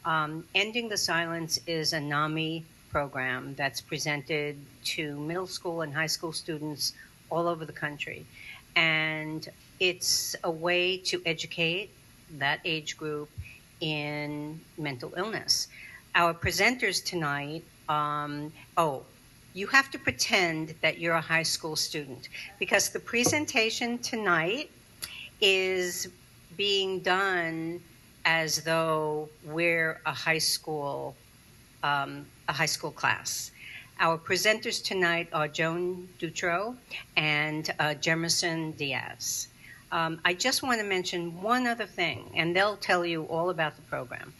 Ending the Silence is a NAMI program that's presented to middle school and high school students all over the country. And it's a way to educate that age group in mental illness. Our presenters tonight, you have to pretend that you're a high school student because the presentation tonight is being done as though we're a high school class. Our presenters tonight are Joan Dutro and Jefferson Diaz. I just want to mention one other thing, and they'll tell you all about the program.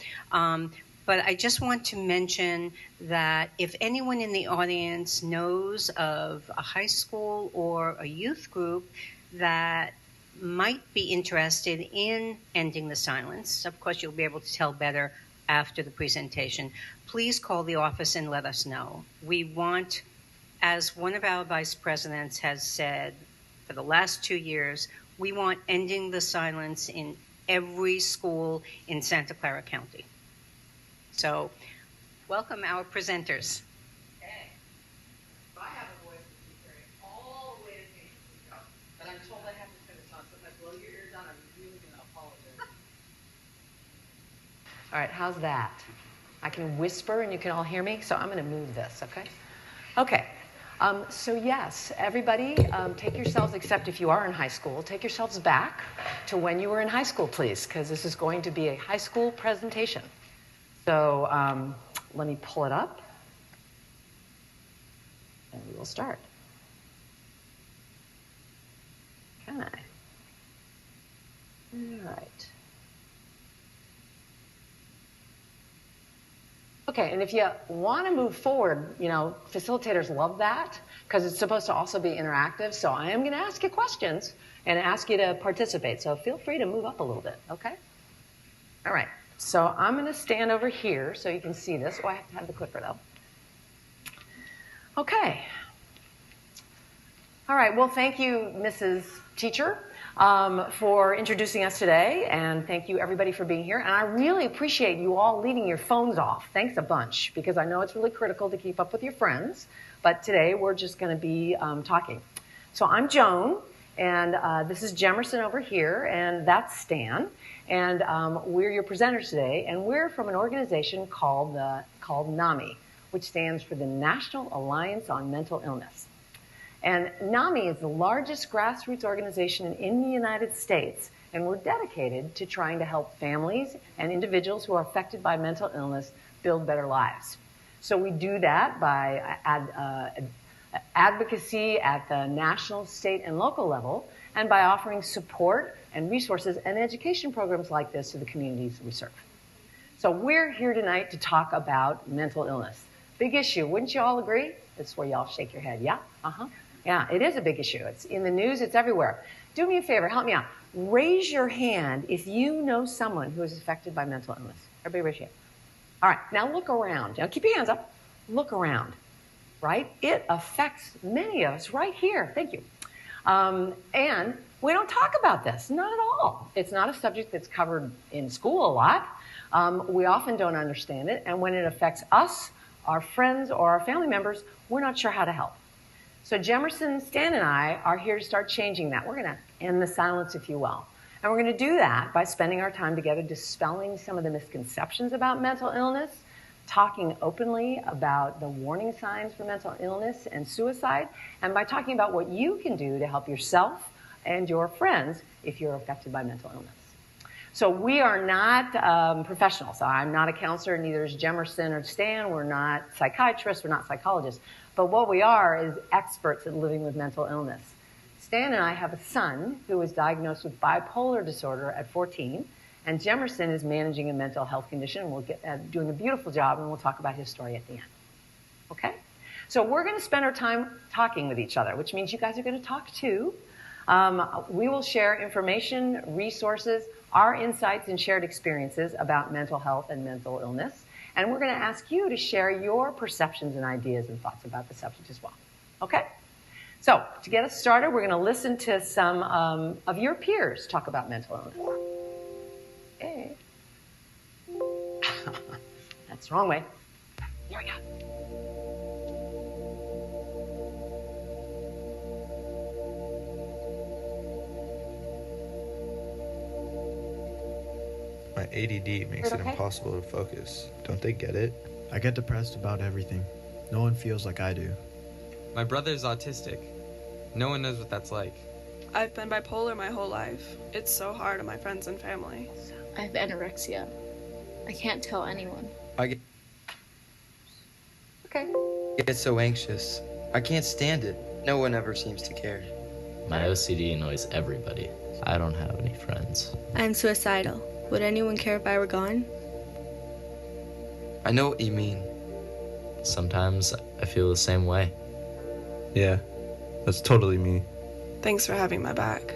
But I just want to mention that if anyone in the audience knows of a high school or a youth group that might be interested in ending the silence, of course you'll be able to tell better after the presentation, please call the office and let us know. We want, as one of our vice presidents has said for the last 2 years, we want ending the silence in every school in Santa Clara County. So, welcome our presenters. Okay. So I have a voice that's carrying all the way to patients go, but I'm told I have to turn this on, so if I blow your ears out, I'm really going to apologize. All right, how's that? I can whisper and you can all hear me, so I'm going to move this, okay? Okay. So yes, everybody, take yourselves, except if you are in high school, take yourselves back to when you were in high school, please, because this is going to be a high school presentation. So let me pull it up, and we will start. Can I? All right. Okay, and if you want to move forward, you know, facilitators love that because it's supposed to also be interactive. So I am going to ask you questions and ask you to participate. So feel free to move up a little bit, okay? All right, so I'm going to stand over here so you can see this. Oh, I have to have the clicker, though. Okay. All right, well, thank you, Mrs. Teacher, for introducing us today, and thank you, everybody, for being here. And I really appreciate you all leaving your phones off. Thanks a bunch, because I know it's really critical to keep up with your friends, but today we're just going to be talking. So I'm Joan, and this is Jefferson over here, and that's Stan, and we're your presenters today, and we're from an organization called NAMI, which stands for the National Alliance on Mental Illness. And NAMI is the largest grassroots organization in the United States, and we're dedicated to trying to help families and individuals who are affected by mental illness build better lives. So we do that by advocacy at the national, state, and local level, and by offering support and resources and education programs like this to the communities we serve. So we're here tonight to talk about mental illness. Big issue, wouldn't you all agree? That's where y'all shake your head, yeah? Uh-huh. Yeah, it is a big issue. It's in the news, it's everywhere. Do me a favor, help me out. Raise your hand if you know someone who is affected by mental illness. Everybody raise your hand. All right, now look around. Now keep your hands up. Look around, right? It affects many of us right here. Thank you. And we don't talk about this, not at all. It's not a subject that's covered in school a lot. We often don't understand it, and when it affects us, our friends, or our family members, we're not sure how to help. So Jefferson, Stan, and I are here to start changing that. We're going to end the silence, if you will. And we're going to do that by spending our time together dispelling some of the misconceptions about mental illness, talking openly about the warning signs for mental illness and suicide, and by talking about what you can do to help yourself and your friends if you're affected by mental illness. So we are not professionals. I'm not a counselor, neither is Jefferson or Stan. We're not psychiatrists, we're not psychologists. But what we are is experts at living with mental illness. Stan and I have a son who was diagnosed with bipolar disorder at 14, and Jefferson is managing a mental health condition. We'll get doing a beautiful job, and we'll talk about his story at the end. Okay? So we're going to spend our time talking with each other, which means you guys are going to talk too. We will share information, resources, our insights and shared experiences about mental health and mental illness. And we're going to ask you to share your perceptions and ideas and thoughts about the subject as well. Okay? So to get us started, we're going to listen to some of your peers talk about mental illness. Okay. Oops, wrong way. Here we go. My ADD makes it impossible to focus. Don't they get it? I get depressed about everything. No one feels like I do. My brother's autistic. No one knows what that's like. I've been bipolar my whole life. It's so hard on my friends and family. I have anorexia. I can't tell anyone. I get so anxious. I can't stand it. No one ever seems to care. My OCD annoys everybody. I don't have any friends. I'm suicidal. Would anyone care if I were gone? I know what you mean. Sometimes I feel the same way. Yeah, that's totally me. Thanks for having my back.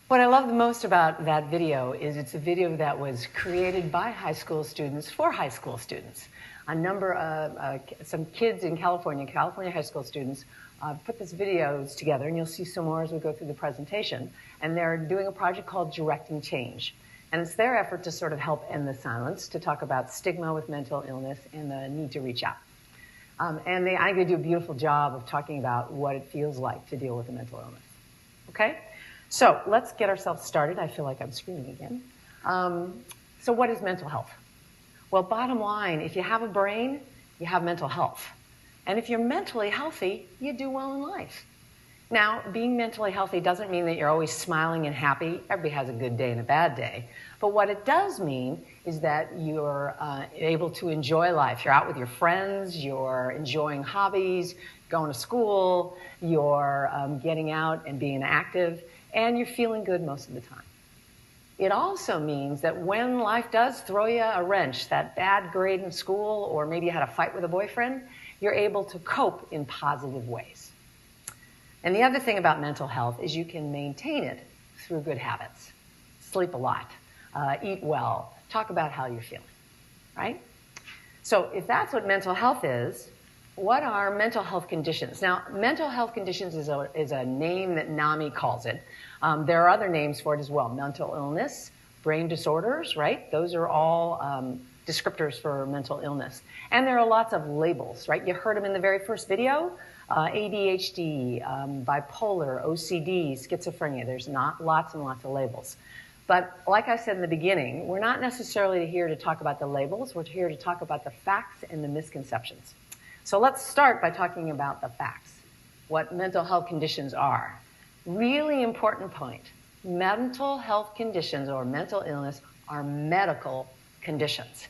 What I love the most about that video is it's a video that was created by high school students for high school students. A number of some kids in California high school students put this videos together, and you'll see some more as we go through the presentation. And they're doing a project called Directing Change. And it's their effort to sort of help end the silence, to talk about stigma with mental illness and the need to reach out. And I think they do a beautiful job of talking about what it feels like to deal with a mental illness. Okay? So let's get ourselves started. I feel like I'm screaming again. So what is mental health? Well, bottom line, if you have a brain, you have mental health. And if you're mentally healthy, you do well in life. Now, being mentally healthy doesn't mean that you're always smiling and happy. Everybody has a good day and a bad day. But what it does mean is that you're able to enjoy life. You're out with your friends, you're enjoying hobbies, going to school, you're getting out and being active, and you're feeling good most of the time. It also means that when life does throw you a wrench, that bad grade in school, or maybe you had a fight with a boyfriend, you're able to cope in positive ways. And the other thing about mental health is you can maintain it through good habits. Sleep a lot, eat well, talk about how you're feeling, right? So if that's what mental health is, what are mental health conditions? Now, mental health conditions is a name that NAMI calls it. There are other names for it as well. Mental illness, brain disorders, right? Those are all descriptors for mental illness. And there are lots of labels, right? You heard them in the very first video. ADHD, bipolar, OCD, schizophrenia. There's not lots and lots of labels. But like I said in the beginning, we're not necessarily here to talk about the labels. We're here to talk about the facts and the misconceptions. So let's start by talking about the facts, what mental health conditions are. Really important point. Mental health conditions or mental illness are medical conditions,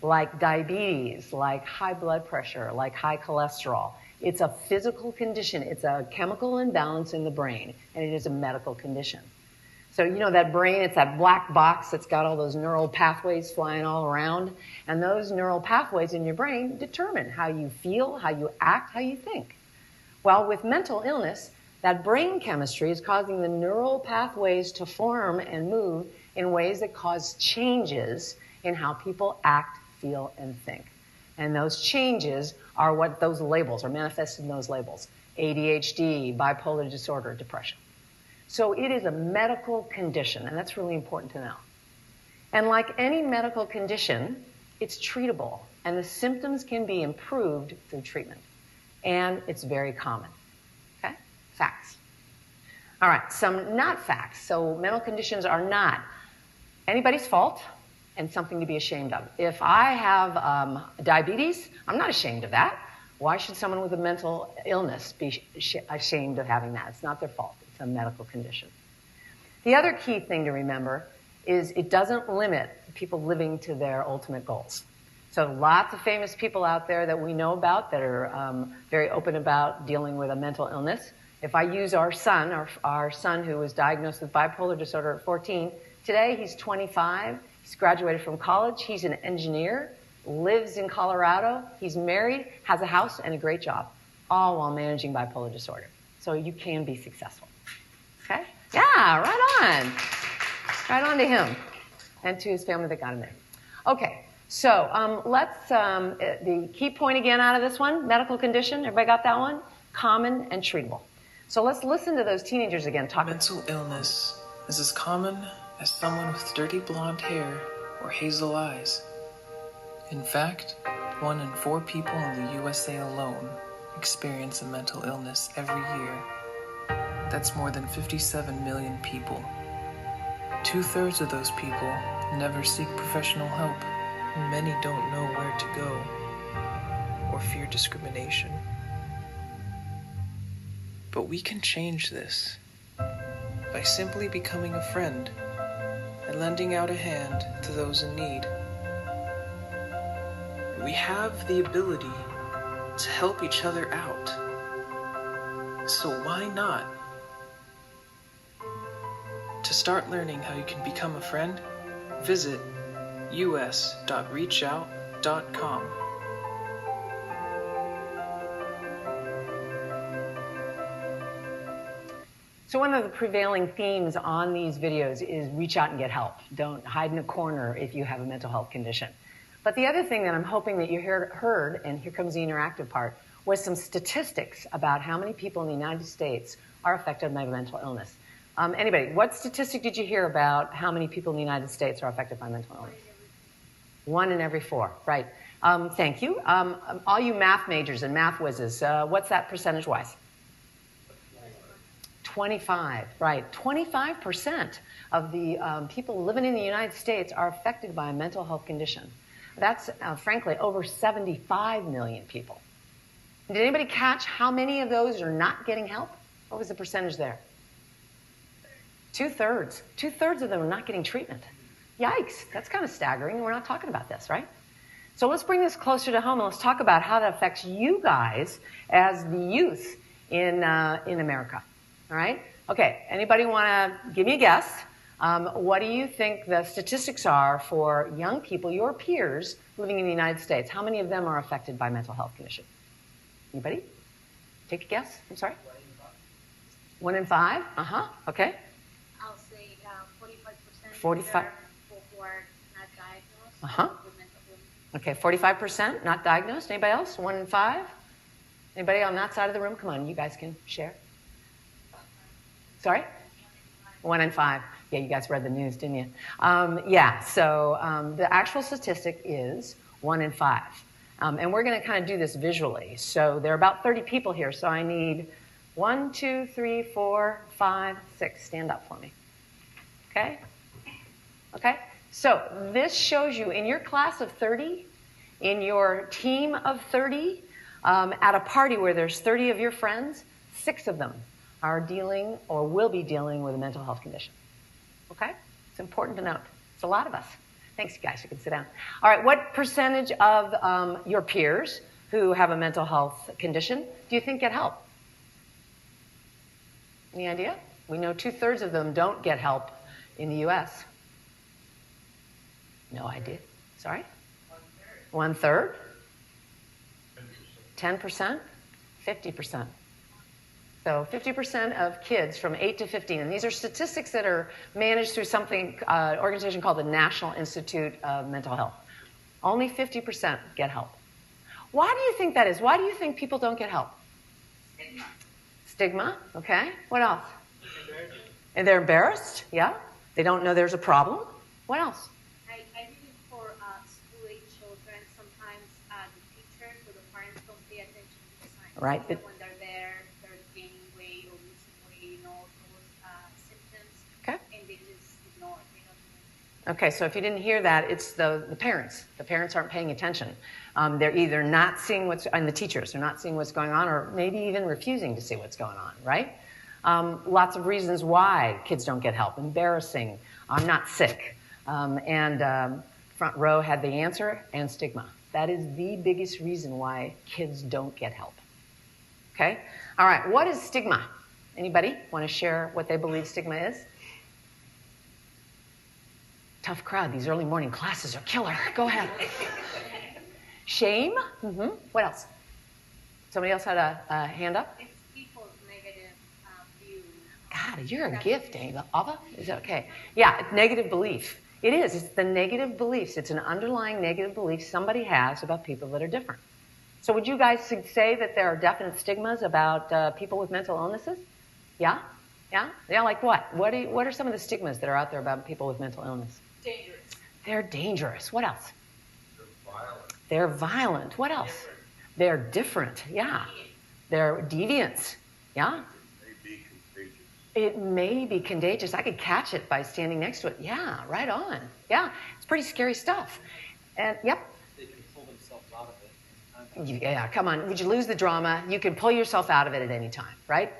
like diabetes, like high blood pressure, like high cholesterol. It's a physical condition. It's a chemical imbalance in the brain, and it is a medical condition. So you know that brain, it's that black box that's got all those neural pathways flying all around, and those neural pathways in your brain determine how you feel, how you act, how you think. Well, with mental illness, that brain chemistry is causing the neural pathways to form and move in ways that cause changes in how people act, feel, and think. And those changes are what those labels are manifested in those labels. ADHD, bipolar disorder, depression. So it is a medical condition, and that's really important to know. And like any medical condition, it's treatable, and the symptoms can be improved through treatment. And it's very common. Okay? Facts. All right, some not facts. So mental conditions are not anybody's fault and something to be ashamed of. If I have diabetes, I'm not ashamed of that. Why should someone with a mental illness be ashamed of having that? It's not their fault. It's a medical condition. The other key thing to remember is it doesn't limit people living to their ultimate goals. So lots of famous people out there that we know about that are very open about dealing with a mental illness. If I use our son who was diagnosed with bipolar disorder at 14, today he's 25, he's graduated from college, he's an engineer, lives in Colorado, he's married, has a house and a great job, all while managing bipolar disorder. So you can be successful. Okay? Yeah, right on. Right on to him and to his family that got him there. Okay, so let's, the key point again out of this one, medical condition, everybody got that one? Common and treatable. So let's listen to those teenagers again talk. Mental illness is as common as someone with dirty blonde hair or hazel eyes. In fact, 1 in 4 people in the USA alone experience a mental illness every year. That's more than 57 million people. 2/3 of those people never seek professional help. Many don't know where to go or fear discrimination. But we can change this by simply becoming a friend and lending out a hand to those in need. We have the ability to help each other out. So why not? To start learning how you can become a friend, visit us.reachout.com. So one of the prevailing themes on these videos is reach out and get help. Don't hide in a corner if you have a mental health condition. But the other thing that I'm hoping that you heard, and here comes the interactive part, was some statistics about how many people in the United States are affected by mental illness. Anybody, what statistic did you hear about how many people in the United States are affected by mental illness? 1 in every 4, right. Thank you. All you math majors and math whizzes, what's that percentage-wise? 25, right. 25% of the people living in the United States are affected by a mental health condition. That's, frankly, over 75 million people. Did anybody catch how many of those are not getting help? What was the percentage there? 2/3. 2/3 of them are not getting treatment. Yikes, that's kind of staggering. We're not talking about this, right? So let's bring this closer to home and let's talk about how that affects you guys as the youth in America. All right? Okay, anybody want to give me a guess? What do you think the statistics are for young people, your peers, living in the United States? How many of them are affected by mental health condition? Anybody? Take a guess. I'm sorry? 1 in 5? Okay. I'll say 45%. 45. Who are not diagnosed with mental illness. Okay, 45% not diagnosed. Anybody else? 1 in 5? Anybody on that side of the room? Come on, you guys can share. Sorry? 1 in 5. Yeah, you guys read the news, didn't you? So the actual statistic is 1 in 5. And we're going to kind of do this visually. So there are about 30 people here, so I need 1, 2, 3, 4, 5, 6. Stand up for me. Okay? Okay? So this shows you in your class of 30, in your team of 30, at a party where there's 30 of your friends, 6 of them are dealing or will be dealing with a mental health condition. Okay? It's important to note. It's a lot of us. Thanks, guys. You can sit down. All right. What percentage of your peers who have a mental health condition do you think get help? Any idea? We know 2/3 of them don't get help in the U.S. No idea. Sorry? 1/3? 10%? 50%. So 50% of kids from 8 to 15, and these are statistics that are managed through something, organization called the National Institute of Mental Health. Only 50% get help. Why do you think that is? Why do you think people don't get help? Stigma. Stigma, okay. What else? And they're embarrassed, yeah. They don't know there's a problem. What else? I believe for school-age children, sometimes the teachers or the parents don't pay attention to the signs. Right. So when they're there, they're gaining weight or losing weight, those symptoms. Okay. And they just ignore it. They don't know. Okay, so if you didn't hear that, it's the parents. The parents aren't paying attention. They're either not seeing and the teachers, they're not seeing what's going on, or maybe even refusing to see what's going on, right? Lots of reasons why kids don't get help. Embarrassing, I'm not sick. Front row had the answer, and stigma. That is the biggest reason why kids don't get help. Okay? All right, what is stigma? Anybody want to share what they believe stigma is? Tough crowd. These early morning classes are killer. Go ahead. Shame? Mm-hmm. What else? Somebody else had a hand up? It's people's negative view. God, you're a gift, Ava. Is that okay? Yeah, it's negative belief. It is. It's the negative beliefs. It's an underlying negative belief somebody has about people that are different. So would you guys say that there are definite stigmas about people with mental illnesses? Yeah? Yeah? Yeah, like what? What are some of the stigmas that are out there about people with mental illness? Dangerous. They're dangerous. What else? They're violent. They're violent. What else? Different. They're different. Yeah. They're deviants. Yeah? It may be contagious. I could catch it by standing next to it. Yeah, right on. Yeah, it's pretty scary stuff. And, yep. They can pull themselves out of it. Yeah, come on. Would you lose the drama? You can pull yourself out of it at any time, right?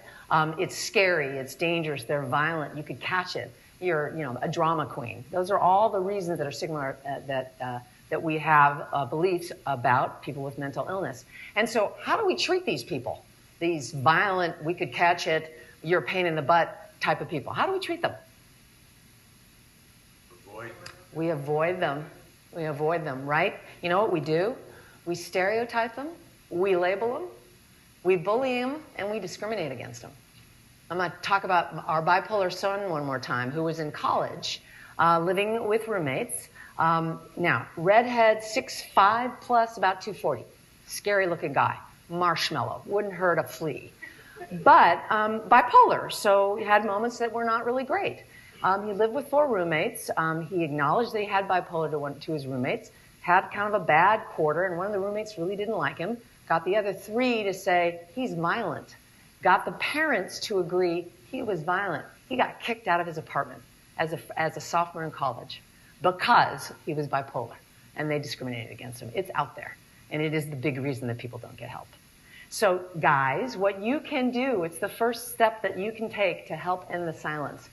It's scary. It's dangerous. They're violent. You could catch it. You're, a drama queen. Those are all the reasons that are stigma that we have beliefs about people with mental illness. And so, how do we treat these people? These violent, we could catch it, you're a pain in the butt type of people. How do we treat them? We avoid them. We avoid them, right? You know what we do? We stereotype them, we label them, we bully them, and we discriminate against them. I'm going to talk about our bipolar son one more time, who was in college, living with roommates. Now, redhead, 6'5 plus, about 240. Scary looking guy. Marshmallow. Wouldn't hurt a flea. But bipolar, so he had moments that were not really great. He lived with 4 roommates. He acknowledged that he had bipolar to his roommates, had kind of a bad quarter, and one of the roommates really didn't like him. Got the other 3 to say, he's violent. Got the parents to agree he was violent. He got kicked out of his apartment as a sophomore in college because he was bipolar, and they discriminated against him. It's out there, and it is the big reason that people don't get help. So, guys, what you can do, it's the first step that you can take to help end the silence.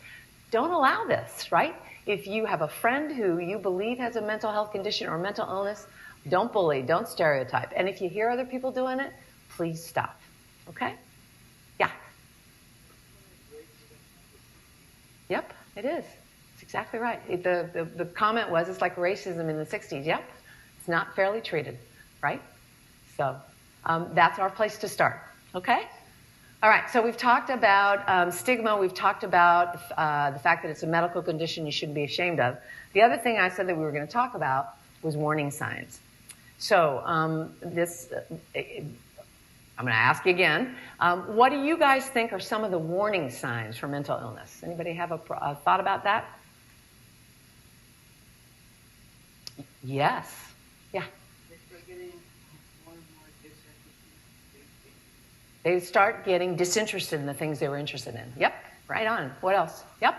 Don't allow this, right? If you have a friend who you believe has a mental health condition or mental illness, don't bully, don't stereotype. And if you hear other people doing it, please stop. Okay? Yeah. Yep, it is. It's exactly right. The comment was, it's like racism in the 60s. Yep. It's not fairly treated, right? So that's our place to start. Okay? All right, so we've talked about stigma. We've talked about the fact that it's a medical condition you shouldn't be ashamed of. The other thing I said that we were going to talk about was warning signs. So I'm going to ask you again. What do you guys think are some of the warning signs for mental illness? Anybody have a thought about that? Yes. Yeah. They start getting disinterested in the things they were interested in. Yep, right on. What else? Yep.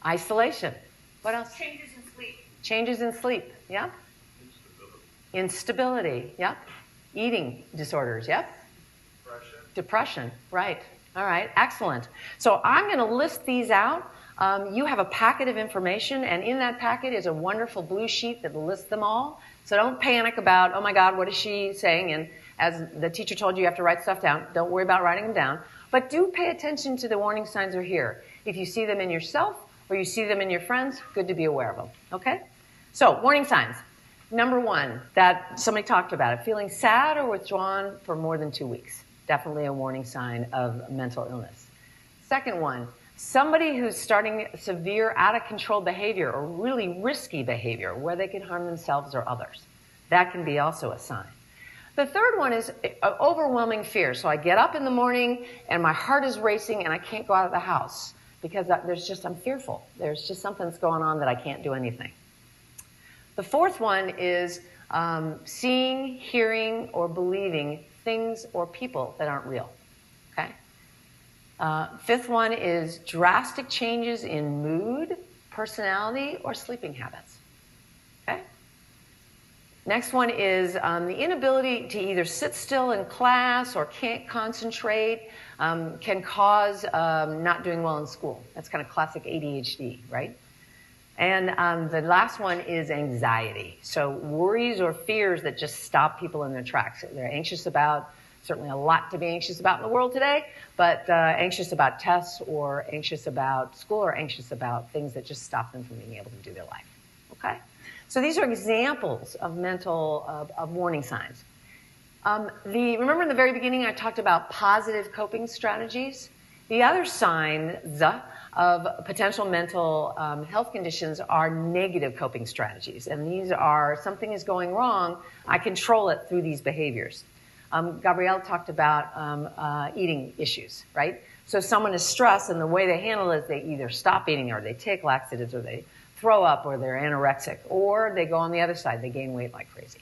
Isolation. What else? Changes in sleep. Changes in sleep. Yep. Instability. Yep. Eating disorders. Yep. Depression. Right. All right. Excellent. So I'm going to list these out. You have a packet of information, and in that packet is a wonderful blue sheet that lists them all. So don't panic about, oh my God, what is she saying? And as the teacher told you, you have to write stuff down. Don't worry about writing them down. But do pay attention to the warning signs are here. If you see them in yourself or you see them in your friends, good to be aware of them. Okay? So, warning signs. Number 1, that somebody talked about it, feeling sad or withdrawn for more than 2 weeks. Definitely a warning sign of mental illness. Second one, somebody who's starting severe out-of-control behavior or really risky behavior where they can harm themselves or others. That can be also a sign. The third one is overwhelming fear. So I get up in the morning and my heart is racing and I can't go out of the house because I'm fearful. There's just something's going on that I can't do anything. The fourth one is seeing, hearing, or believing things or people that aren't real. Okay? Fifth one is drastic changes in mood, personality, or sleeping habits. Okay? Next one is the inability to either sit still in class or can't concentrate, can cause not doing well in school. That's kind of classic ADHD, right? And the last one is anxiety. So worries or fears that just stop people in their tracks. They're anxious about, certainly a lot to be anxious about in the world today, but anxious about tests or anxious about school or anxious about things that just stop them from being able to do their life. Okay? So these are examples of of warning signs. Remember in the very beginning I talked about positive coping strategies? The other signs of potential mental health conditions are negative coping strategies. And these are, something is going wrong, I control it through these behaviors. Gabrielle talked about eating issues, right? So someone is stressed, and the way they handle it is they either stop eating, or they take laxatives, or they throw up, or they're anorexic, or they go on the other side, they gain weight like crazy.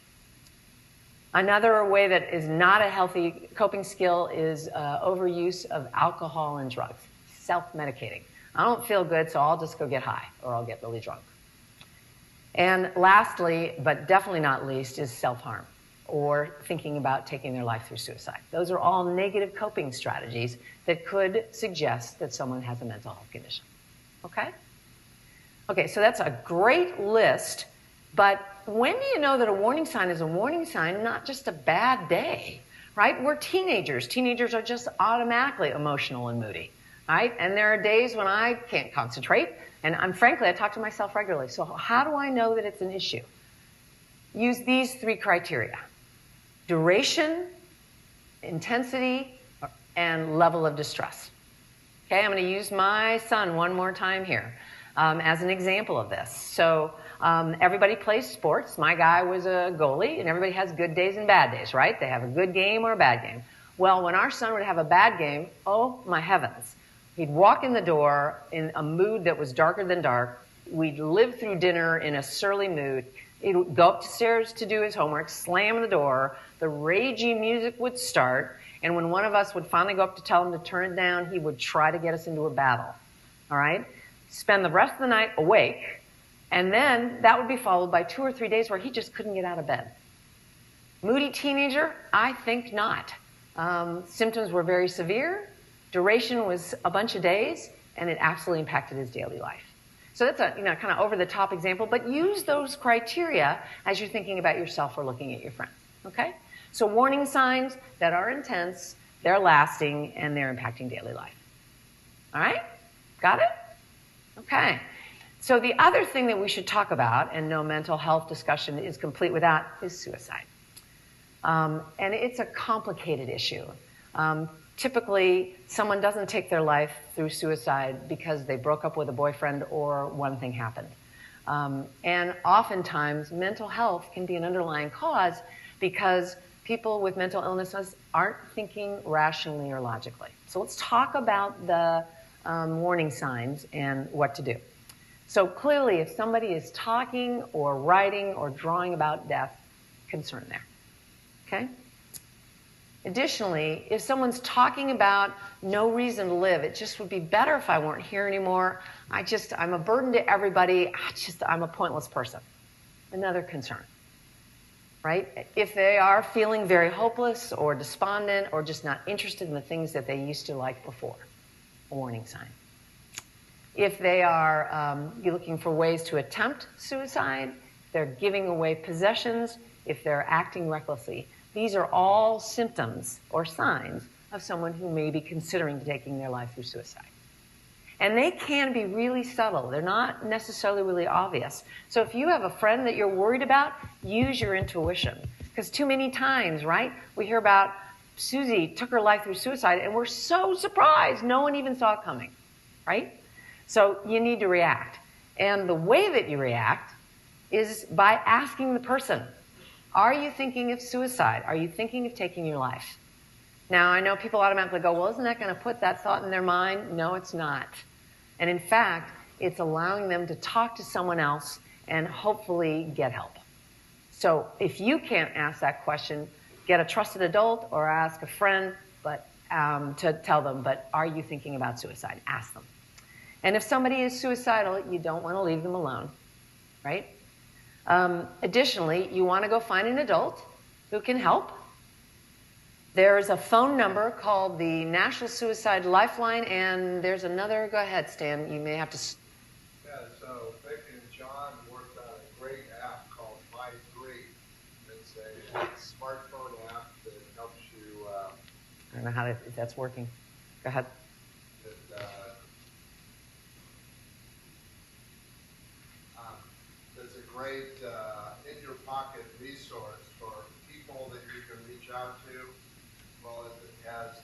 Another way that is not a healthy coping skill is overuse of alcohol and drugs, self-medicating. I don't feel good, so I'll just go get high, or I'll get really drunk. And lastly, but definitely not least, is self-harm, or thinking about taking their life through suicide. Those are all negative coping strategies that could suggest that someone has a mental health condition. Okay? Okay, so that's a great list, but when do you know that a warning sign is a warning sign, not just a bad day, right? We're teenagers. Teenagers are just automatically emotional and moody, right? And there are days when I can't concentrate, and frankly, I talk to myself regularly. So how do I know that it's an issue? Use these 3 criteria: duration, intensity, and level of distress. Okay, I'm going to use my son one more time here as an example of this. So everybody plays sports. My guy was a goalie, and everybody has good days and bad days, right? They have a good game or a bad game. Well, when our son would have a bad game, oh my heavens, he'd walk in the door in a mood that was darker than dark. We'd live through dinner in a surly mood. He'd go upstairs to do his homework, slam the door, the ragey music would start, and when one of us would finally go up to tell him to turn it down, he would try to get us into a battle, all right? Spend the rest of the night awake, and then that would be followed by 2 or 3 days where he just couldn't get out of bed. Moody teenager? I think not. Symptoms were very severe. Duration was a bunch of days, and it absolutely impacted his daily life. So that's a kind of over-the-top example, but use those criteria as you're thinking about yourself or looking at your friends, okay? So warning signs that are intense, they're lasting, and they're impacting daily life. All right? Got it? Okay. So the other thing that we should talk about, and no mental health discussion is complete without, is suicide. And it's a complicated issue. Typically, someone doesn't take their life through suicide because they broke up with a boyfriend or one thing happened. And oftentimes, mental health can be an underlying cause because people with mental illnesses aren't thinking rationally or logically. So let's talk about the warning signs and what to do. So clearly, if somebody is talking or writing or drawing about death, concern there. Okay? Additionally, if someone's talking about no reason to live, it just would be better if I weren't here anymore. I'm a burden to everybody. I'm a pointless person. Another concern, right? If they are feeling very hopeless or despondent or just not interested in the things that they used to like before, a warning sign. If they are looking for ways to attempt suicide, they're giving away possessions, if they're acting recklessly, these are all symptoms or signs of someone who may be considering taking their life through suicide. And they can be really subtle. They're not necessarily really obvious. So if you have a friend that you're worried about, use your intuition. Because too many times, right, we hear about Susie took her life through suicide, and we're so surprised. No one even saw it coming, right? So you need to react. And the way that you react is by asking the person, are you thinking of suicide? Are you thinking of taking your life? Now, I know people automatically go, well, isn't that going to put that thought in their mind? No, it's not. And in fact, it's allowing them to talk to someone else and hopefully get help. So if you can't ask that question, get a trusted adult or ask a friend to tell them, but are you thinking about suicide? Ask them. And if somebody is suicidal, you don't want to leave them alone, right? Additionally, you want to go find an adult who can help. There's a phone number called the National Suicide Lifeline, and there's another. Go ahead, Stan. You may have to. Yeah, so Vic and John worked on a great app called My3. It's a smartphone app that helps you. I don't know if that's working. Go ahead. It's a great in-your-pocket resource for people that you can reach out to, as well as it has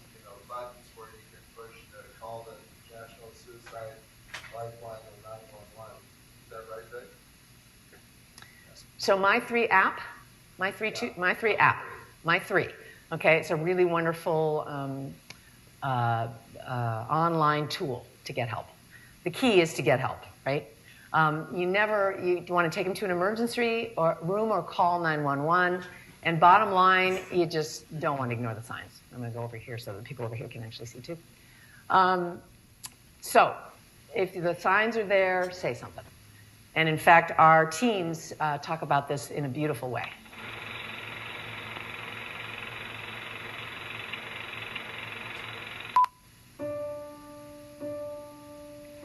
buttons where you can push to call the National Suicide Lifeline or 911. Is that right, Vic? So My3 app, My3 app, My3. Okay, it's a really wonderful online tool to get help. The key is to get help, right? You want to take them to an emergency room or call 911. And bottom line, you just don't want to ignore the signs. I'm going to go over here so that people over here can actually see too. So if the signs are there, say something. And in fact, our teams talk about this in a beautiful way.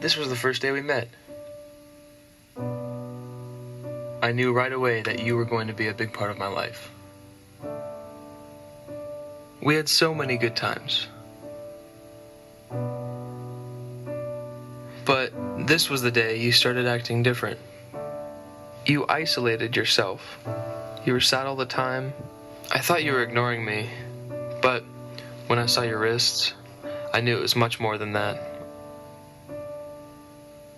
This was the first day we met. I knew right away that you were going to be a big part of my life. We had so many good times. But this was the day you started acting different. You isolated yourself. You were sad all the time. I thought you were ignoring me, but when I saw your wrists, I knew it was much more than that.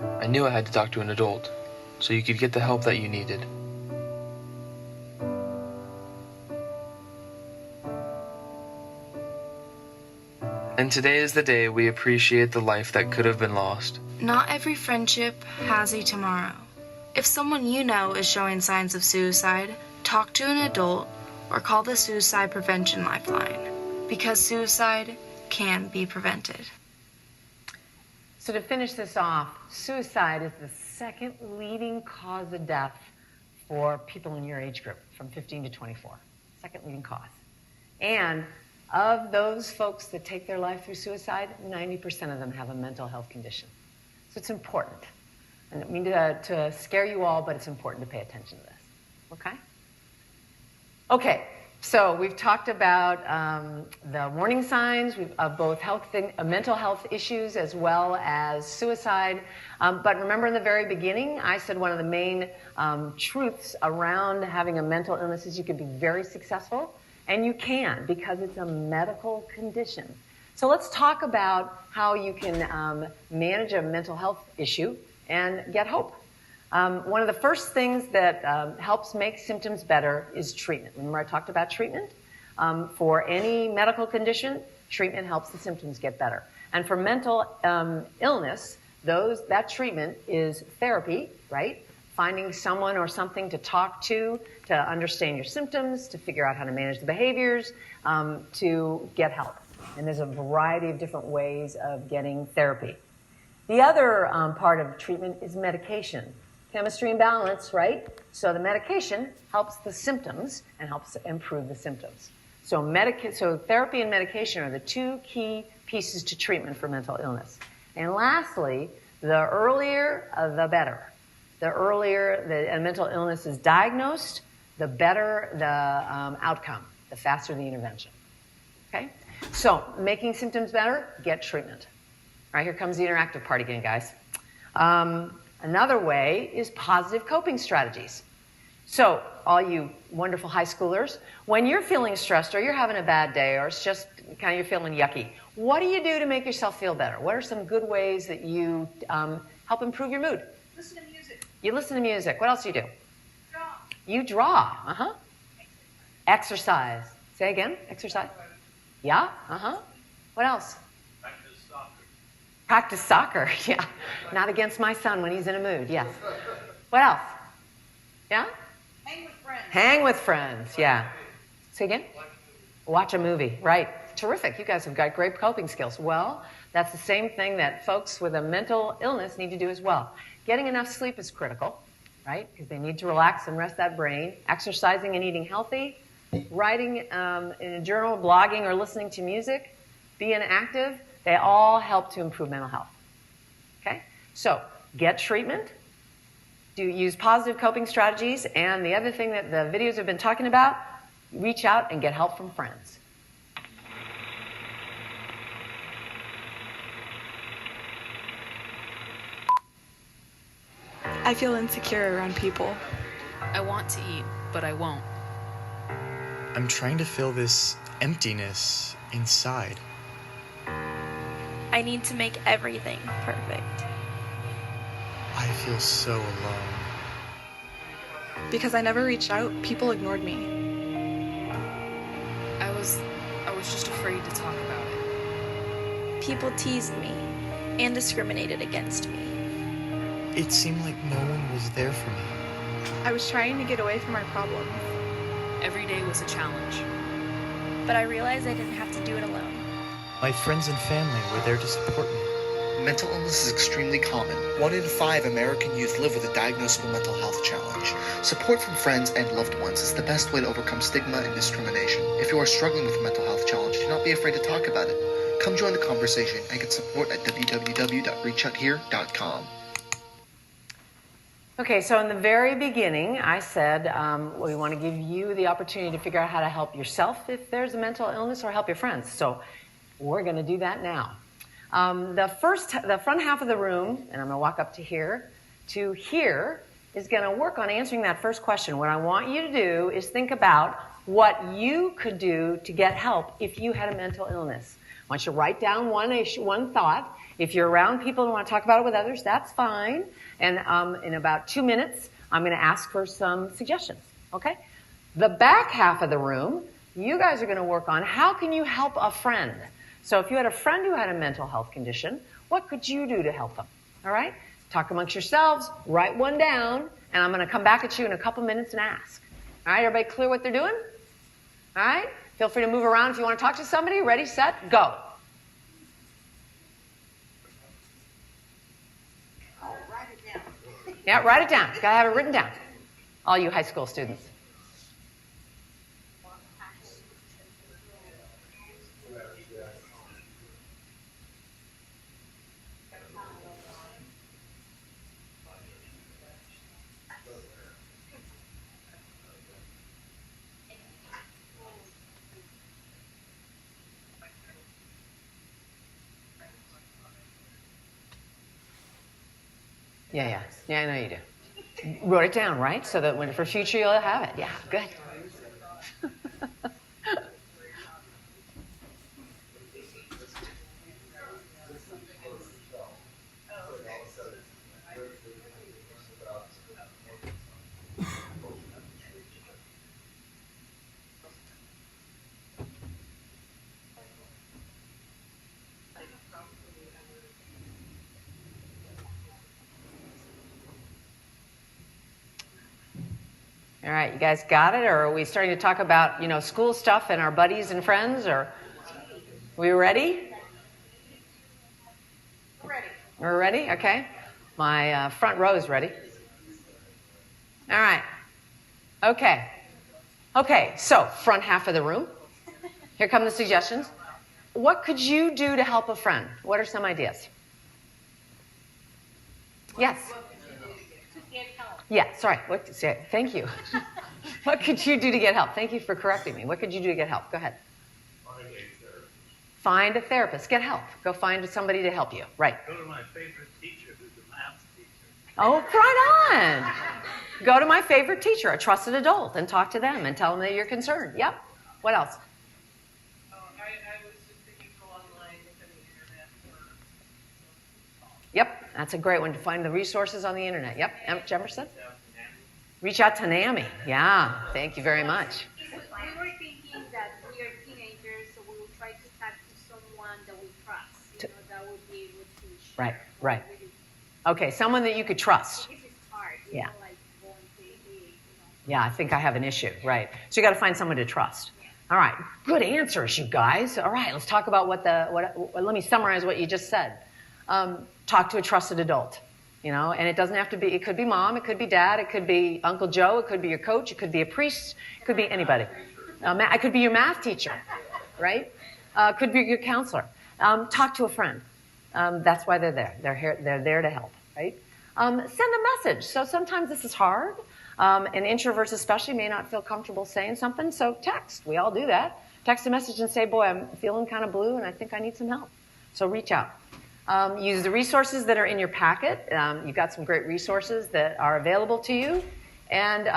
I knew I had to talk to an adult so you could get the help that you needed. And today is the day we appreciate the life that could have been lost. Not every friendship has a tomorrow. If someone you know is showing signs of suicide, talk to an adult or call the Suicide Prevention Lifeline, because suicide can be prevented. So to finish this off, suicide is the second leading cause of death for people in your age group, from 15 to 24. Second leading cause. And of those folks that take their life through suicide, 90% of them have a mental health condition. So it's important. I don't mean to scare you all, but it's important to pay attention to this. Okay? Okay, so we've talked about the warning signs of both mental health issues as well as suicide. But remember in the very beginning, I said one of the main truths around having a mental illness is you can be very successful. And you can, because it's a medical condition. So let's talk about how you can manage a mental health issue and get hope. One of the first things that helps make symptoms better is treatment. Remember I talked about treatment? For any medical condition, treatment helps the symptoms get better. And for mental illness, that treatment is therapy, right? Finding someone or something to talk to understand your symptoms, to figure out how to manage the behaviors, to get help. And there's a variety of different ways of getting therapy. The other part of treatment is medication. Chemistry and balance, right? So the medication helps the symptoms and helps improve the symptoms. So therapy and medication are the two key pieces to treatment for mental illness. And lastly, the earlier, the better. The earlier the mental illness is diagnosed, the better the outcome, the faster the intervention. Okay? So, making symptoms better, get treatment. All right, here comes the interactive part again, guys. Another way is positive coping strategies. So, all you wonderful high schoolers, when you're feeling stressed or you're having a bad day or it's just kind of you're feeling yucky, what do you do to make yourself feel better? What are some good ways that you help improve your mood? Listen to music. You listen to music. What else do you do? Draw. You draw. Uh-huh. Exercise. Say again. Exercise. Yeah. Uh-huh. What else? Practice soccer. Practice soccer. Yeah. Not against my son when he's in a mood. Yes. What else? Yeah? Hang with friends. Hang with friends. Yeah. Say again? Watch a movie. Right. Terrific. You guys have got great coping skills. Well, that's the same thing that folks with a mental illness need to do as well. Getting enough sleep is critical, right? Because they need to relax and rest that brain. Exercising and eating healthy. Writing in a journal, blogging, or listening to music. Being active. They all help to improve mental health. Okay? So, get treatment. Use positive coping strategies. And the other thing that the videos have been talking about, reach out and get help from friends. I feel insecure around people. I want to eat, but I won't. I'm trying to fill this emptiness inside. I need to make everything perfect. I feel so alone. Because I never reached out, people ignored me. I was just afraid to talk about it. People teased me and discriminated against me. It seemed like no one was there for me. I was trying to get away from our problems. Every day was a challenge. But I realized I didn't have to do it alone. My friends and family were there to support me. Mental illness is extremely common. 1 in 5 American youth live with a diagnosable mental health challenge. Support from friends and loved ones is the best way to overcome stigma and discrimination. If you are struggling with a mental health challenge, do not be afraid to talk about it. Come join the conversation and get support at www.reachouthere.com. Okay, so in the very beginning, I said we want to give you the opportunity to figure out how to help yourself if there's a mental illness or help your friends. So we're going to do that now. The front half of the room, and I'm going to walk up to here, is going to work on answering that first question. What I want you to do is think about what you could do to get help if you had a mental illness. I want you to write down one thought. If you're around people and want to talk about it with others, that's fine. And in about 2 minutes, I'm going to ask for some suggestions, okay? The back half of the room, you guys are going to work on how can you help a friend. So if you had a friend who had a mental health condition, what could you do to help them, all right? Talk amongst yourselves, write one down, and I'm going to come back at you in a couple minutes and ask. All right, everybody clear what they're doing? All right? Feel free to move around if you want to talk to somebody. Ready, set, go. Yeah, write it down. Got to have it written down. All you high school students. Yeah, I know you do. Wrote it down, right? So that for future you'll have it. Yeah, good. All right, you guys got it? Or are we starting to talk about, school stuff and our buddies and friends? Or we ready? We're ready? Okay. My front row is ready. All right. Okay, so front half of the room. Here come the suggestions. What could you do to help a friend? What are some ideas? Yes. Yeah, sorry. Thank you. What could you do to get help? Thank you for correcting me. What could you do to get help? Go ahead. Find a therapist. Get help. Go find somebody to help you. Right. Go to my favorite teacher, who's a math teacher. Oh, right on. Go to my favorite teacher, a trusted adult, and talk to them and tell them that you're concerned. Yep. What else? I was just thinking go online and the internet. Yep, that's a great one to find the resources on the internet. Yep, Jefferson? Reach out to NAMI. Yeah, thank you very much. We were thinking that we are teenagers, so we will try to talk to someone that we trust. That would be able to share. Right. Okay, someone that you could trust. This is hard. Yeah. Going to Yeah, I think I have an issue. Right. So you got to find someone to trust. All right. Good answers, you guys. All right. Let's talk about let me summarize what you just said. Talk to a trusted adult. And it doesn't have to be, it could be mom, it could be dad, it could be Uncle Joe, it could be your coach, it could be a priest, it could be anybody. It could be your math teacher, right? It could be your counselor. Talk to a friend. That's why they're there. They're there to help, right? Send a message. So sometimes this is hard. And introverts especially may not feel comfortable saying something, so text. We all do that. Text a message and say, boy, I'm feeling kind of blue and I think I need some help. So reach out. Use the resources that are in your packet. You've got some great resources that are available to you. And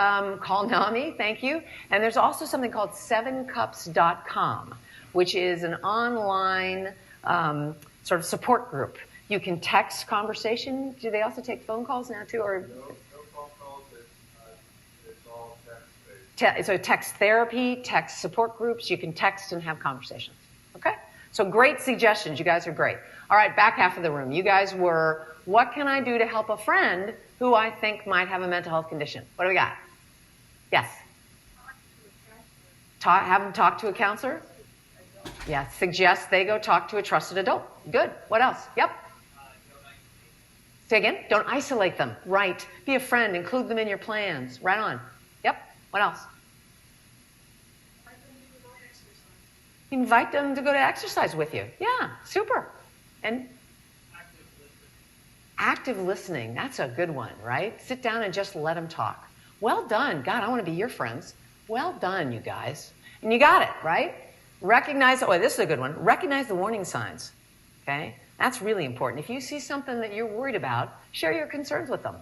call NAMI, thank you. And there's also something called 7cups.com, which is an online sort of support group. You can text conversation. Do they also take phone calls now, too? Or No phone calls. It's all text-based. So text therapy, text support groups. You can text and have conversations. Okay? So great suggestions. You guys are great. All right, back half of the room. You guys were, what can I do to help a friend who I think might have a mental health condition? What do we got? Yes. Have them talk to a counselor? Yeah, suggest they go talk to a trusted adult. Good. What else? Yep. Say again? Don't isolate them. Right. Be a friend. Include them in your plans. Right on. Yep. What else? Invite them to go to exercise with you. Yeah, super. And active listening. That's a good one, right? Sit down and just let them talk. Well done. God, I want to be your friends. Well done, you guys. And you got it, right? Recognize, oh, this is a good one. Recognize the warning signs, okay? That's really important. If you see something that you're worried about, share your concerns with them.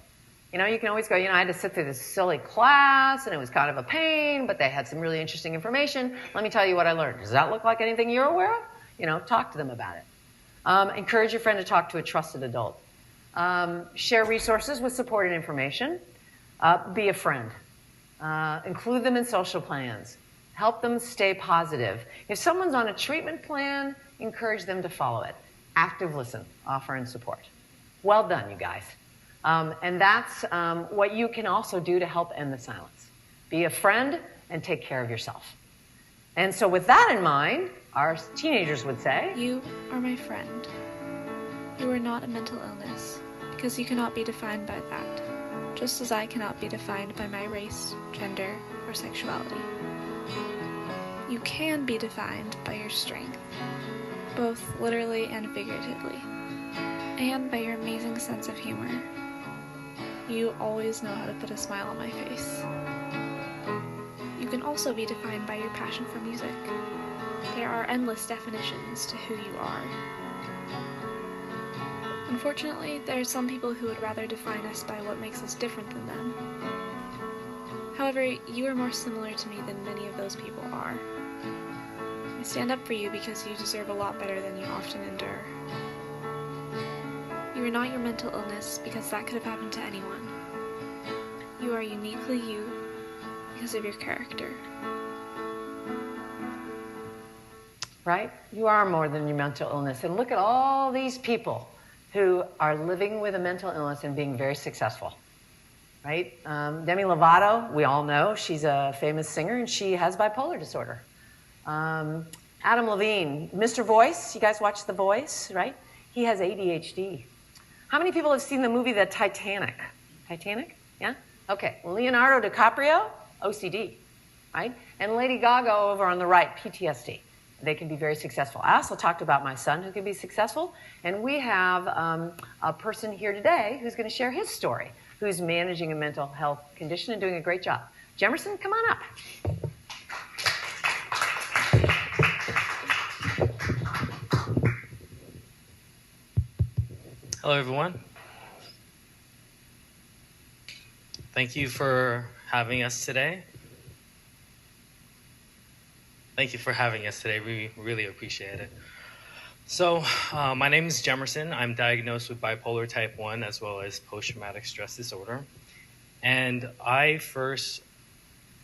You know, you can always go, I had to sit through this silly class, and it was kind of a pain, but they had some really interesting information. Let me tell you what I learned. Does that look like anything you're aware of? Talk to them about it. Encourage your friend to talk to a trusted adult. Share resources with support and information. Be a friend. Include them in social plans. Help them stay positive. If someone's on a treatment plan, encourage them to follow it. Active listen, offer and support. Well done, you guys. And that's what you can also do to help end the silence. Be a friend and take care of yourself. And so with that in mind, our teenagers would say, you are my friend. You are not a mental illness, because you cannot be defined by that, just as I cannot be defined by my race, gender, or sexuality. You can be defined by your strength, both literally and figuratively, and by your amazing sense of humor. You always know how to put a smile on my face. You can also be defined by your passion for music. There are endless definitions to who you are. Unfortunately, there are some people who would rather define us by what makes us different than them. However, you are more similar to me than many of those people are. I stand up for you because you deserve a lot better than you often endure. You are not your mental illness because that could have happened to anyone. You are uniquely you because of your character. Right? You are more than your mental illness. And look at all these people who are living with a mental illness and being very successful. Right? Demi Lovato, we all know, she's a famous singer and she has bipolar disorder. Adam Levine, Mr. Voice, you guys watch The Voice, right? He has ADHD. How many people have seen the movie The Titanic? Titanic? Yeah? Okay. Leonardo DiCaprio, OCD, right? And Lady Gaga over on the right, PTSD. They can be very successful. I also talked about my son who can be successful, and we have a person here today who's going to share his story, who's managing a mental health condition and doing a great job. Jefferson, come on up. Hello, everyone. Thank you for having us today. We really appreciate it. So, my name is Jefferson. I'm diagnosed with bipolar type 1 as well as post-traumatic stress disorder. And I first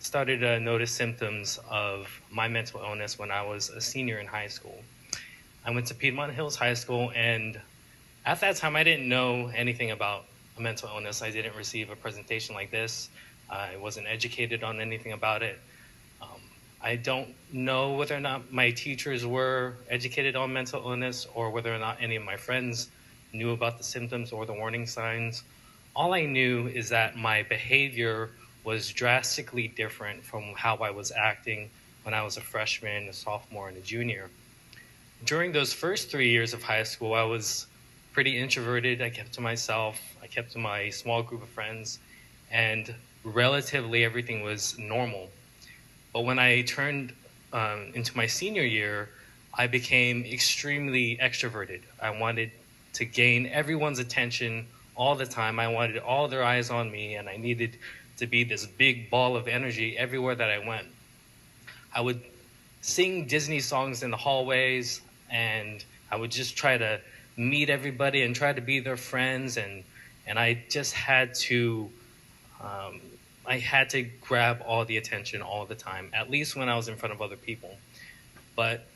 started to notice symptoms of my mental illness when I was a senior in high school. I went to Piedmont Hills High School, and at that time, I didn't know anything about a mental illness. I didn't receive a presentation like this. I wasn't educated on anything about it. I don't know whether or not my teachers were educated on mental illness or whether or not any of my friends knew about the symptoms or the warning signs. All I knew is that my behavior was drastically different from how I was acting when I was a freshman, a sophomore, and a junior. During those first 3 years of high school, I was pretty introverted. I kept to myself. I kept to my small group of friends, and relatively everything was normal. But when I turned into my senior year, I became extremely extroverted. I wanted to gain everyone's attention all the time. I wanted all their eyes on me, and I needed to be this big ball of energy everywhere that I went. I would sing Disney songs in the hallways, and I would just try to meet everybody and try to be their friends, and I just had to grab all the attention all the time, at least when I was in front of other people. But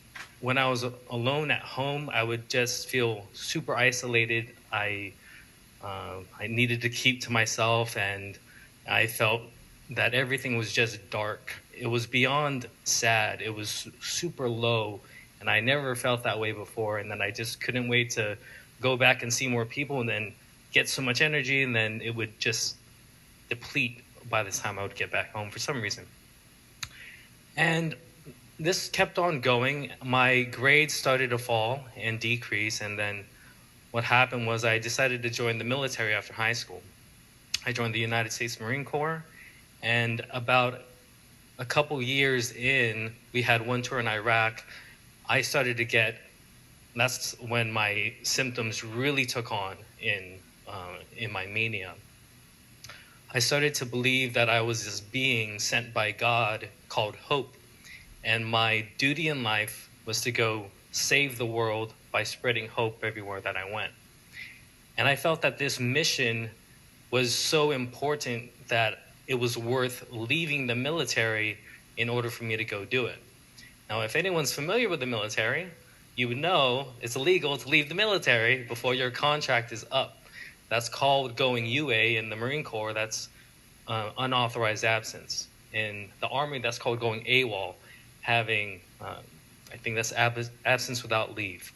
when I was alone at home, I would just feel super isolated. I needed to keep to myself, and I felt that everything was just dark. It was beyond sad. It was super low, and I never felt that way before. And then I just couldn't wait to go back and see more people, and then get so much energy, and then it would just deplete by the time I would get back home for some reason. And this kept on going. My grades started to fall and decrease, and then what happened was I decided to join the military after high school. I joined the United States Marine Corps, and about a couple years in, we had one tour in Iraq. I started to get, that's when my symptoms really took on in my mania. I started to believe that I was this being sent by God called Hope, and my duty in life was to go save the world by spreading hope everywhere that I went. And I felt that this mission was so important that it was worth leaving the military in order for me to go do it. Now, if anyone's familiar with the military, you would know it's illegal to leave the military before your contract is up. That's called going UA in the Marine Corps. That's unauthorized absence. In the Army, that's called going AWOL, having, I think that's absence without leave.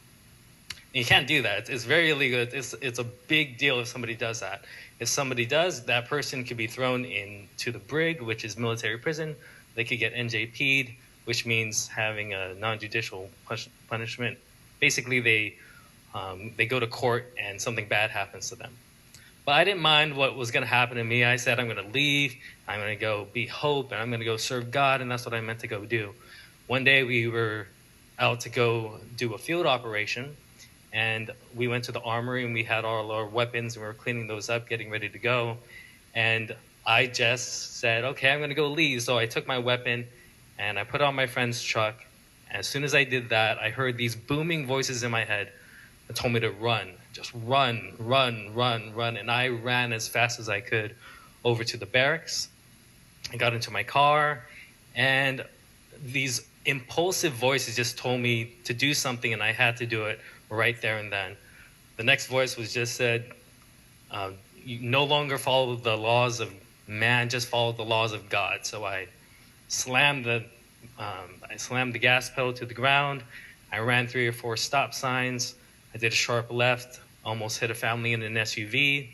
You can't do that. It's very illegal. It's a big deal if somebody does that. If somebody does, that person could be thrown into the brig, which is military prison. They could get NJP'd, which means having a non-judicial punishment. Basically, they go to court and something bad happens to them. But I didn't mind what was going to happen to me. I said, I'm going to leave. I'm going to go be Hope, and I'm going to go serve God, and that's what I meant to go do. One day we were out to go do a field operation, and we went to the armory, and we had all our weapons, and we were cleaning those up, getting ready to go. And I just said, okay, I'm going to go leave. So I took my weapon, and I put it on my friend's truck. And as soon as I did that, I heard these booming voices in my head that told me to run. Just run, run, run, run. And I ran as fast as I could over to the barracks. I got into my car, and these impulsive voices just told me to do something, and I had to do it right there and then. The next voice was just said, you no longer follow the laws of man, just follow the laws of God. So I slammed the gas pedal to the ground. I ran 3 or 4 stop signs. I did a sharp left, almost hit a family in an SUV,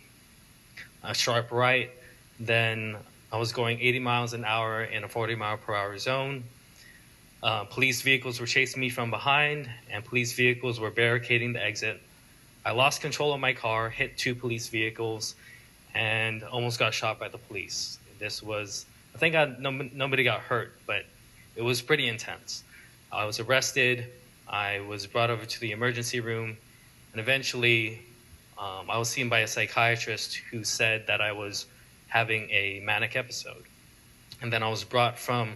a sharp right. Then I was going 80 miles an hour in a 40 mile per hour zone. Police vehicles were chasing me from behind, and police vehicles were barricading the exit. I lost control of my car, hit 2 police vehicles, and almost got shot by the police. This was, I think nobody got hurt, but it was pretty intense. I was arrested. I was brought over to the emergency room, and eventually I was seen by a psychiatrist who said that I was having a manic episode. And then I was brought from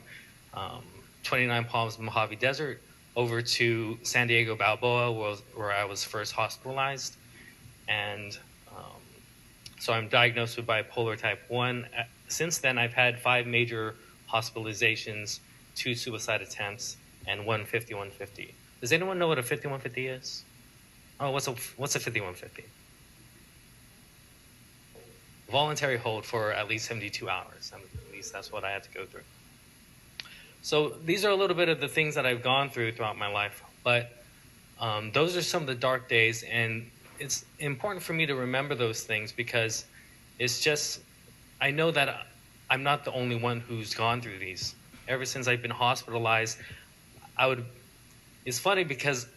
29 Palms Mojave Desert over to San Diego Balboa, where I was first hospitalized. And so I'm diagnosed with bipolar type 1. Since then, I've had 5 major hospitalizations, 2 suicide attempts, and 1 5150. Does anyone know what a 5150 is? Oh, what's a 5150? Voluntary hold for at least 72 hours. At least that's what I had to go through. So these are a little bit of the things that I've gone through throughout my life. But those are some of the dark days, and it's important for me to remember those things because it's just, I know that I'm not the only one who's gone through these. Ever since I've been hospitalized, it's funny because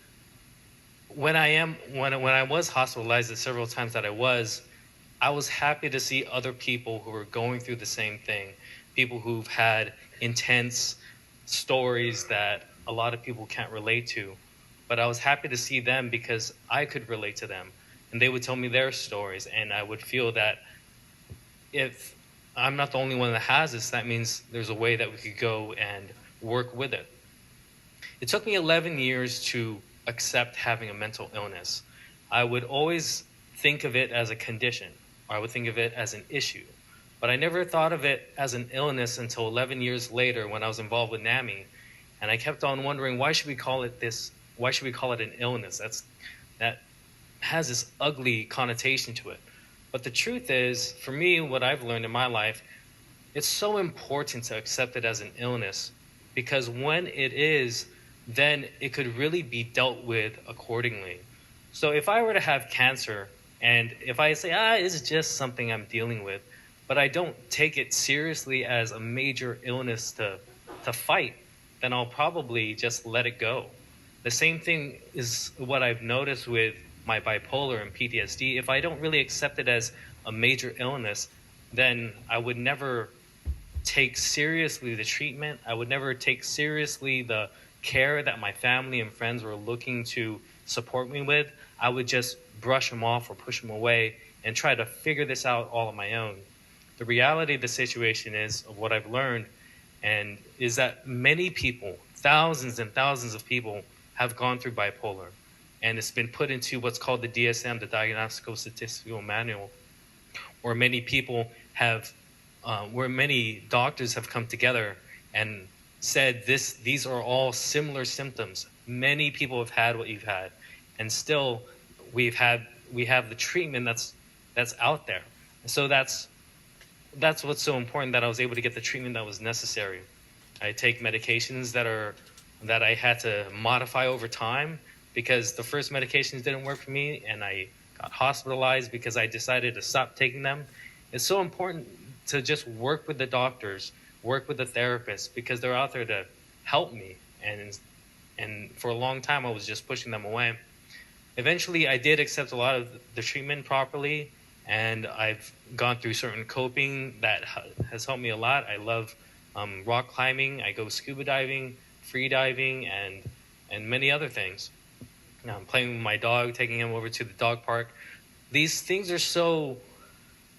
when I was hospitalized the several times that I was happy to see other people who were going through the same thing, people who've had intense stories that a lot of people can't relate to. But I was happy to see them because I could relate to them, and they would tell me their stories, and I would feel that if I'm not the only one that has this, that means there's a way that we could go and work with it. It took me 11 years to accept having a mental illness. I would always think of it as a condition, or I would think of it as an issue. But I never thought of it as an illness until 11 years later when I was involved with NAMI. And I kept on wondering, why should we call it this? Why should we call it an illness? That has this ugly connotation to it. But the truth is, for me, what I've learned in my life, it's so important to accept it as an illness, because when it is, then it could really be dealt with accordingly. So if I were to have cancer, and if I say, it's just something I'm dealing with, but I don't take it seriously as a major illness to fight, then I'll probably just let it go. The same thing is what I've noticed with my bipolar and PTSD. If I don't really accept it as a major illness, then I would never take seriously the treatment. I would never take seriously the care that my family and friends were looking to support me with. I would just brush them off or push them away and try to figure this out all on my own. The reality of the situation is, of what I've learned, and is that many people, thousands and thousands of people, have gone through bipolar. And it's been put into what's called the DSM, the Diagnostical Statistical Manual, where many people have, where many doctors have come together and said these are all similar symptoms. Many people have had what you've had, and still we have the treatment that's out there. So that's what's so important, that I was able to get the treatment that was necessary. I take medications that I had to modify over time, because the first medications didn't work for me, and I got hospitalized because I decided to stop taking them. It's so important to just work with the doctors, work with the therapists, because they're out there to help me. And for a long time, I was just pushing them away. Eventually, I did accept a lot of the treatment properly, and I've gone through certain coping that has helped me a lot. I love rock climbing. I go scuba diving, free diving, and many other things. I'm playing with my dog, taking him over to the dog park. These things are so...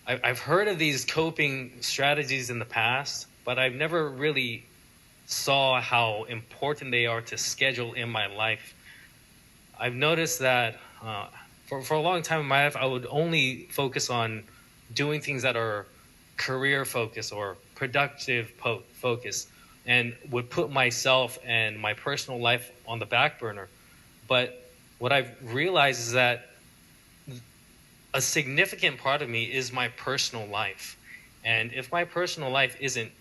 I've heard of these coping strategies in the past, but I've never really saw how important they are to schedule in my life. I've noticed that for a long time in my life, I would only focus on doing things that are career focused or productive focused, and would put myself and my personal life on the back burner. But what I've realized is that a significant part of me is my personal life. And if my personal life isn't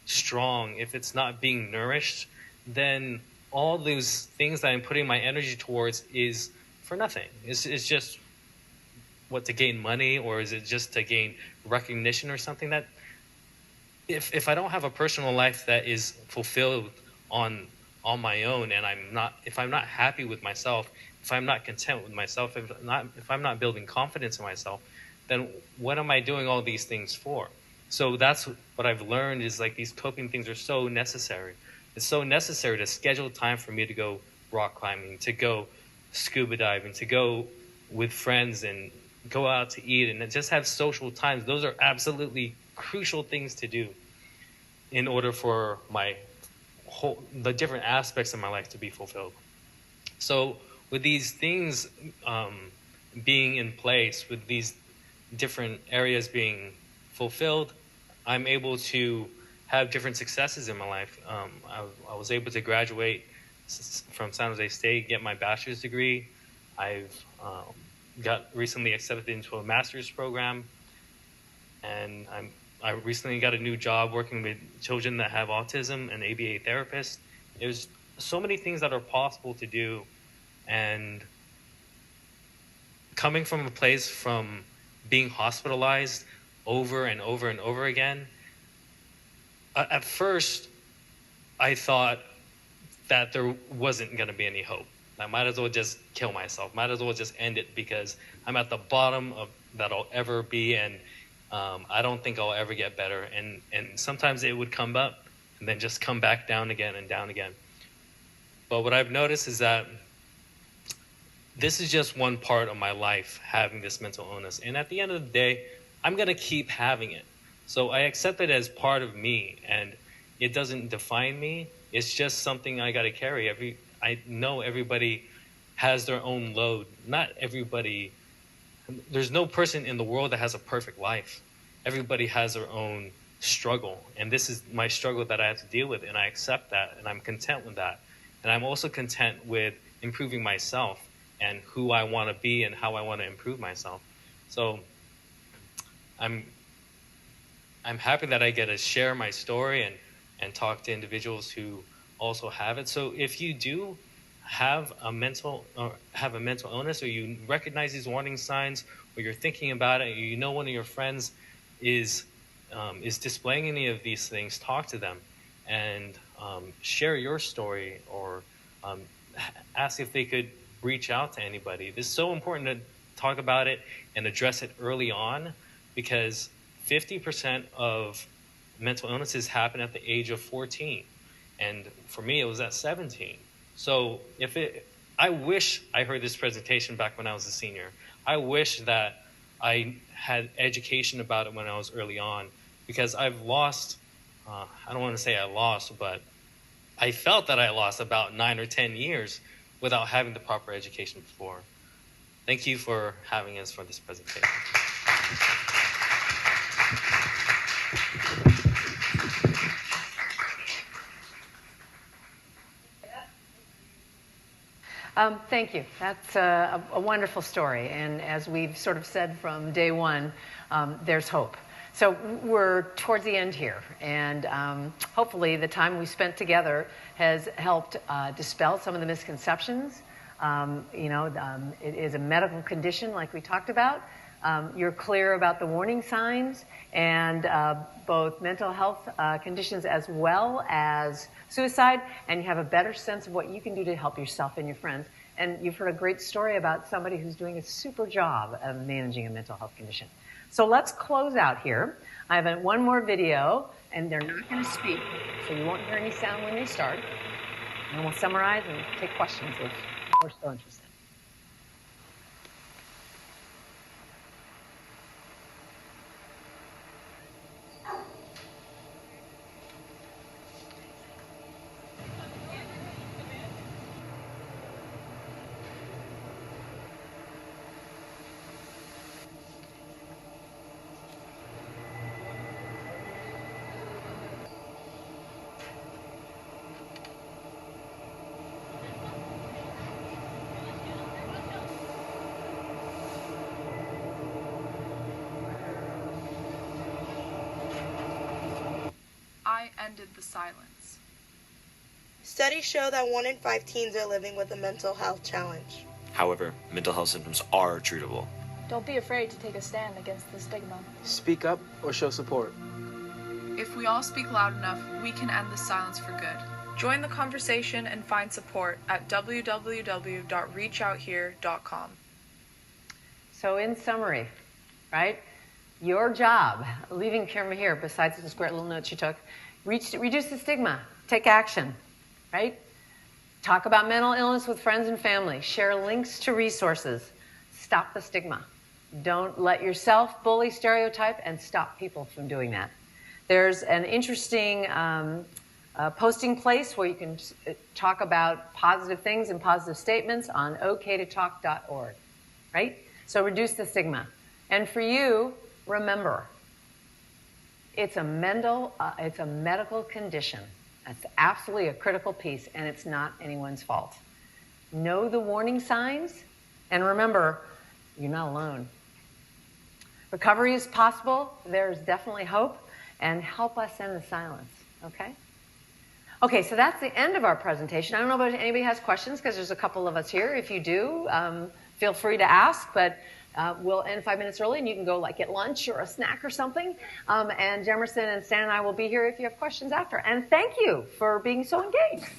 strong, if it's not being nourished, then all those things that I'm putting my energy towards is for nothing. It's just to gain money, or is it just to gain recognition or something? That if I don't have a personal life that is fulfilled on my own, and if I'm not happy with myself, if I'm not content with myself, if I'm not building confidence in myself, then what am I doing all these things for? So that's what I've learned, is like these coping things are so necessary. It's so necessary to schedule time for me to go rock climbing, to go scuba diving, to go with friends and go out to eat and just have social times. Those are absolutely crucial things to do in order for the different aspects of my life to be fulfilled. So with these things being in place, with these different areas being fulfilled, I'm able to have different successes in my life. I was able to graduate from San Jose State, get my bachelor's degree. I've got recently accepted into a master's program, and I recently got a new job working with children that have autism, an ABA therapist. There's so many things that are possible to do, and coming from a place from being hospitalized over and over and over again, at first I thought that there wasn't going to be any hope. I might as well just kill myself, might as well just end it, because I'm at the bottom of that I'll ever be, and I don't think I'll ever get better. And sometimes it would come up and then just come back down again and down again. But what I've noticed is that this is just one part of my life, having this mental illness. And at the end of the day, I'm going to keep having it. So I accept it as part of me, and it doesn't define me. It's just something I got to carry. I know everybody has their own load. Not everybody, there's no person in the world that has a perfect life. Everybody has their own struggle, and this is my struggle that I have to deal with, and I accept that, and I'm content with that. And I'm also content with improving myself and who I want to be and how I want to improve myself. So I'm happy that I get to share my story and talk to individuals who also have it. So if you do have a mental illness, or you recognize these warning signs, or you're thinking about it, or you know one of your friends is displaying any of these things, talk to them and share your story, or ask if they could reach out to anybody. This is so important to talk about it and address it early on, because 50% of mental illnesses happen at the age of 14. And for me, it was at 17. So I wish I heard this presentation back when I was a senior. I wish that I had education about it when I was early on, because I've lost, I don't want to say I lost, but I felt that I lost about 9 or 10 years without having the proper education before. Thank you for having us for this presentation. Thank you. That's a wonderful story. And as we've sort of said from day one, there's hope. So we're towards the end here. And hopefully the time we spent together has helped dispel some of the misconceptions. It is a medical condition like we talked about. You're clear about the warning signs and both mental health conditions as well as suicide, and you have a better sense of what you can do to help yourself and your friends. And you've heard a great story about somebody who's doing a super job of managing a mental health condition. So let's close out here. I have one more video, and they're not going to speak, so you won't hear any sound when they start. And we'll summarize and take questions if we're still interested. I ended the silence. Studies show that 1 in 5 teens are living with a mental health challenge. However, mental health symptoms are treatable. Don't be afraid to take a stand against the stigma. Speak up or show support. If we all speak loud enough, we can end the silence for good. Join the conversation and find support at www.reachouthere.com. So in summary, right, your job, leaving the camera here, besides the great little notes you took, reduce the stigma, take action, right? Talk about mental illness with friends and family, share links to resources, stop the stigma. Don't let yourself bully, stereotype, and stop people from doing that. There's an interesting posting place where you can talk about positive things and positive statements on oktotalk.org, right? So reduce the stigma. And for you, remember, it's a medical condition. That's absolutely a critical piece, and it's not anyone's fault. Know the warning signs, and remember, you're not alone. Recovery is possible. There's definitely hope, and help us end the silence, okay? Okay, so that's the end of our presentation. I don't know if anybody has questions, because there's a couple of us here. If you do, feel free to ask, but we'll end 5 minutes early, and you can go get lunch or a snack or something. And Jefferson and Stan and I will be here if you have questions after. And thank you for being so engaged.